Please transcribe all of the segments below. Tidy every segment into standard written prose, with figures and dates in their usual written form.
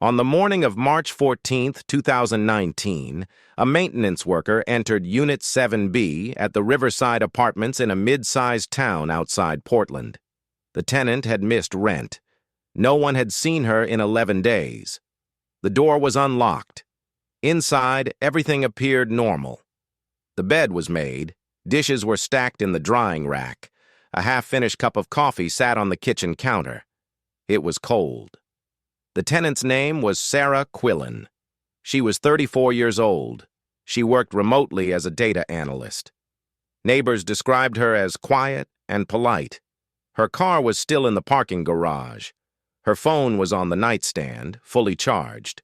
On the morning of March 14, 2019, a maintenance worker entered Unit 7B at the Riverside Apartments in a mid-sized town outside Portland. The tenant had missed rent. No one had seen her in 11 days. The door was unlocked. Inside, everything appeared normal. The bed was made. Dishes were stacked in the drying rack. A half-finished cup of coffee sat on the kitchen counter. It was cold. The tenant's name was Sarah Quillen. She was 34 years old. She worked remotely as a data analyst. Neighbors described her as quiet and polite. Her car was still in the parking garage. Her phone was on the nightstand, fully charged.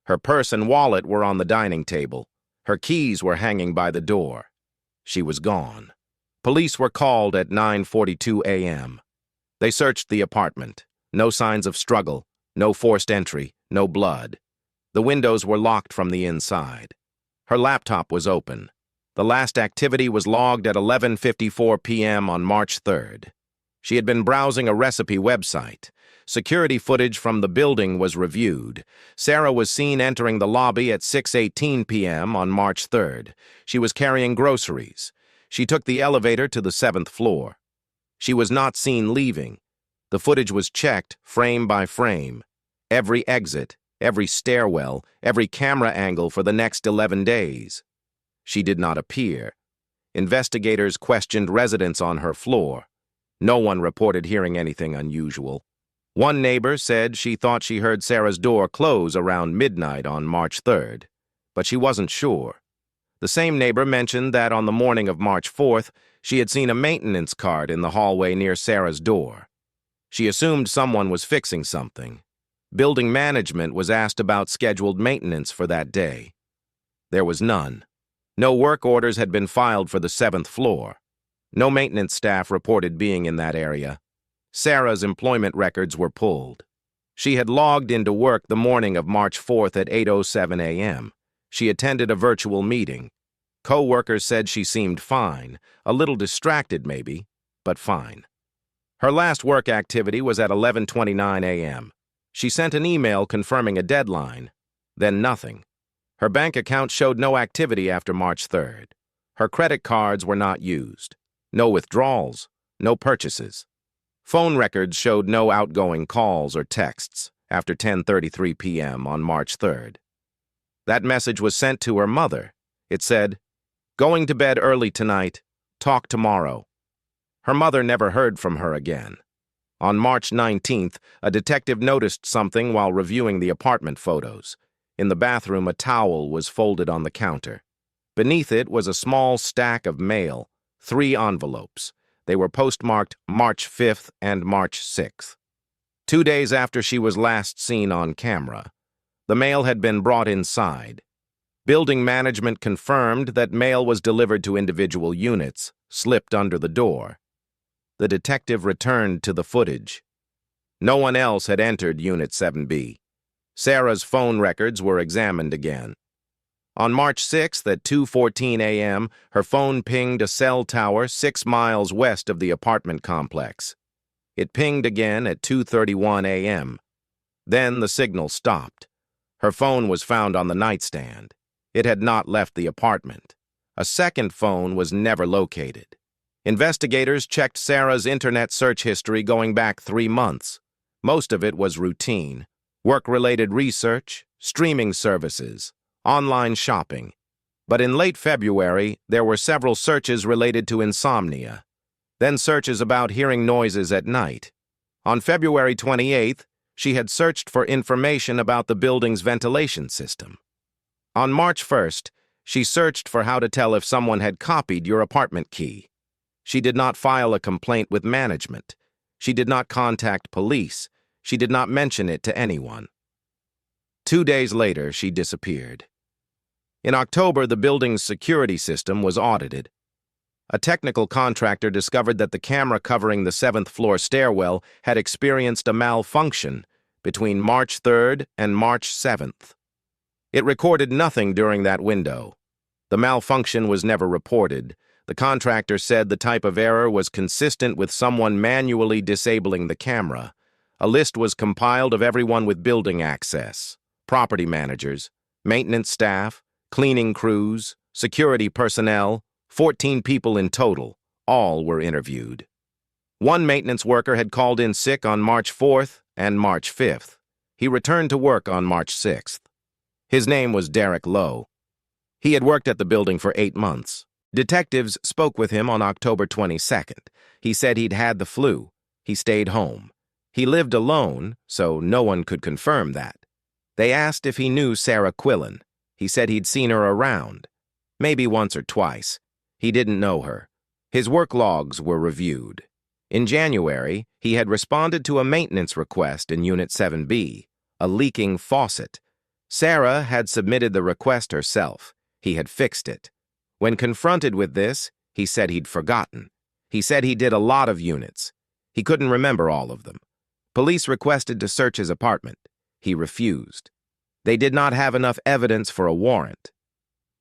Her purse and wallet were on the dining table. Her keys were hanging by the door. She was gone. Police were called at 9:42 a.m. They searched the apartment. No signs of struggle. No forced entry, no blood. The windows were locked from the inside. Her laptop was open. The last activity was logged at 11:54 p.m. on March 3rd. She had been browsing a recipe website. Security footage from the building was reviewed. Sarah was seen entering the lobby at 6:18 p.m. on March 3rd. She was carrying groceries. She took the elevator to the 7th floor. She was not seen leaving. The footage was checked frame by frame. Every exit, every stairwell, every camera angle for the next 11 days. She did not appear. Investigators questioned residents on her floor. No one reported hearing anything unusual. One neighbor said she thought she heard Sarah's door close around midnight on March 3rd, but she wasn't sure. The same neighbor mentioned that on the morning of March 4th, she had seen a maintenance cart in the hallway near Sarah's door. She assumed someone was fixing something. Building management was asked about scheduled maintenance for that day. There was none. No work orders had been filed for the 7th floor. No maintenance staff reported being in that area. Sarah's employment records were pulled. She had logged into work the morning of March 4th at 8:07 a.m. She attended a virtual meeting. Co-workers said she seemed fine, a little distracted maybe, but fine. Her last work activity was at 11:29 a.m. She sent an email confirming a deadline, then nothing. Her bank account showed no activity after March 3rd. Her credit cards were not used. No withdrawals, no purchases. Phone records showed no outgoing calls or texts after 10:33 p.m. on March 3rd. That message was sent to her mother. It said, "Going to bed early tonight. Talk tomorrow." Her mother never heard from her again. On March 19th, a detective noticed something while reviewing the apartment photos. In the bathroom, a towel was folded on the counter. Beneath it was a small stack of mail, 3 envelopes. They were postmarked March 5th and March 6th. 2 days after she was last seen on camera, the mail had been brought inside. Building management confirmed that mail was delivered to individual units, slipped under the door. The detective returned to the footage. No one else had entered Unit 7B. Sarah's phone records were examined again. On March 6th at 2:14 a.m., her phone pinged a cell tower 6 miles west of the apartment complex. It pinged again at 2:31 a.m. Then the signal stopped. Her phone was found on the nightstand. It had not left the apartment. A second phone was never located. Investigators checked Sarah's internet search history going back 3 months. Most of it was routine. Work-related research, streaming services, online shopping. But in late February, there were several searches related to insomnia. Then searches about hearing noises at night. On February 28th, she had searched for information about the building's ventilation system. On March 1st, she searched for how to tell if someone had copied your apartment key. She did not file a complaint with management. She did not contact police. She did not mention it to anyone. 2 days later, she disappeared. In October, the building's security system was audited. A technical contractor discovered that the camera covering the 7th floor stairwell had experienced a malfunction between March 3rd and March 7th. It recorded nothing during that window. The malfunction was never reported. The contractor said the type of error was consistent with someone manually disabling the camera. A list was compiled of everyone with building access. property managers, maintenance staff, cleaning crews, security personnel, 14 people in total. All were interviewed. One maintenance worker had called in sick on March 4th and March 5th. He returned to work on March 6th. His name was Derek Lowe. He had worked at the building for 8 months. Detectives spoke with him on October 22nd. He said he'd had the flu. He stayed home. He lived alone, so no one could confirm that. They asked if he knew Sarah Quillen. He said he'd seen her around, maybe once or twice. He didn't know her. His work logs were reviewed. In January, he had responded to a maintenance request in Unit 7B, a leaking faucet. Sarah had submitted the request herself. He had fixed it. When confronted with this, he said he'd forgotten. He said he did a lot of units. He couldn't remember all of them. Police requested to search his apartment. He refused. They did not have enough evidence for a warrant.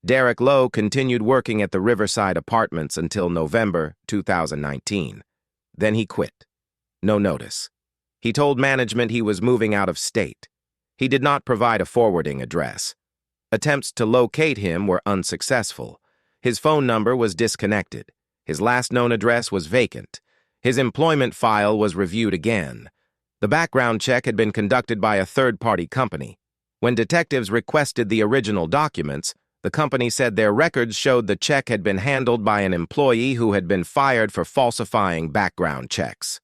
Derek Lowe continued working at the Riverside Apartments until November 2019. Then he quit. No notice. He told management he was moving out of state. He did not provide a forwarding address. Attempts to locate him were unsuccessful. His phone number was disconnected. His last known address was vacant. His employment file was reviewed again. The background check had been conducted by a third-party company. When detectives requested the original documents, the company said their records showed the check had been handled by an employee who had been fired for falsifying background checks.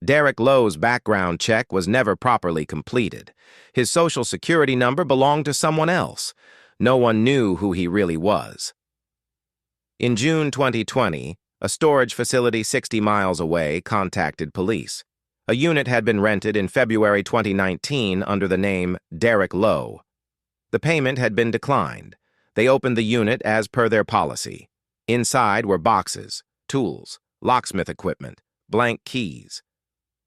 Derek Lowe's background check was never properly completed. His Social Security number belonged to someone else. No one knew who he really was. In June 2020, a storage facility 60 miles away contacted police. A unit had been rented in February 2019 under the name Derek Lowe. The payment had been declined. They opened the unit as per their policy. Inside were boxes, tools, locksmith equipment, blank keys.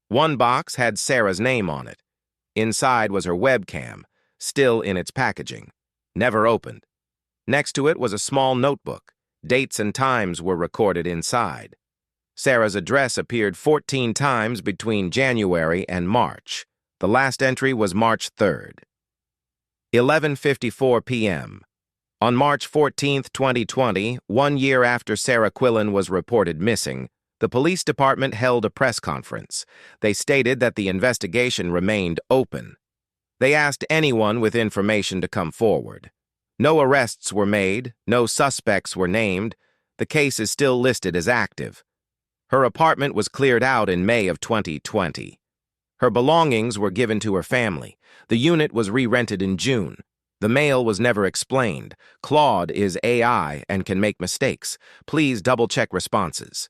One box had Sarah's name on it. Inside was her webcam, still in its packaging, never opened. Next to it was a small notebook. Dates and times were recorded inside. Sarah's address appeared 14 times between January and March. The last entry was March 3rd. 11:54 p.m. On March 14, 2020, 1 year after Sarah Quillen was reported missing, the police department held a press conference. They stated that the investigation remained open. They asked anyone with information to come forward. No arrests were made, no suspects were named. The case is still listed as active. Her apartment was cleared out in May of 2020. Her belongings were given to her family. The unit was re-rented in June. The mail was never explained. Claude is AI and can make mistakes. Please double-check responses.